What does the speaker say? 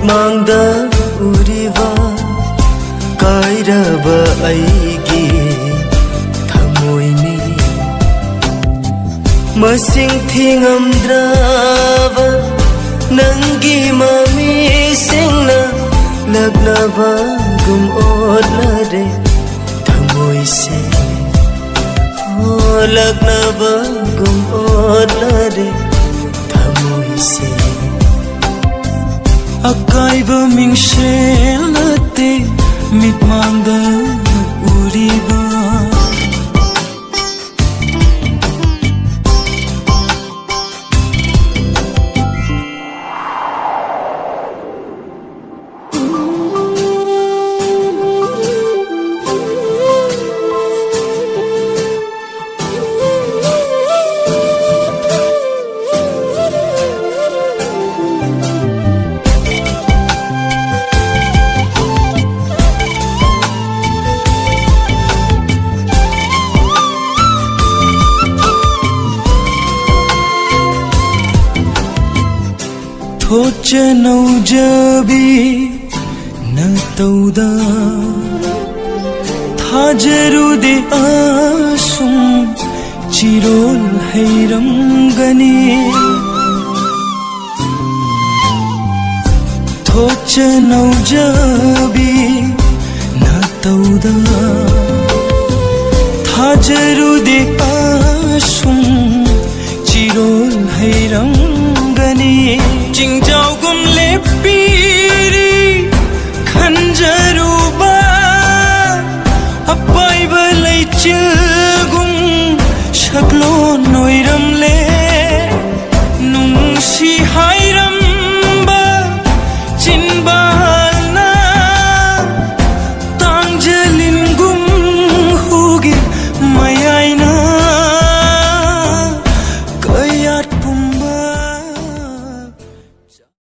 मिटमांगदा उरिबा कायरबा अइगी थमोइनी मसिंग थिंगमद्राबा नंगी ममी सिंगना लग्नबा गुम ओलरे थमोइसे ओ लग्नबा गुम ओलरे थमोइसे अकाइबा मिंगशेलते मिटमांगदा उरिबा थोचनौ जबी न तौदा थाजरुदे आसुम चिरोल हैरंगनी थोचनौ जबी न तौदा थाजरुदे आसुम चिरोल हैरंगनी चिंजाउ गुमले पीरी खंजरूबा अपाई बलै चिल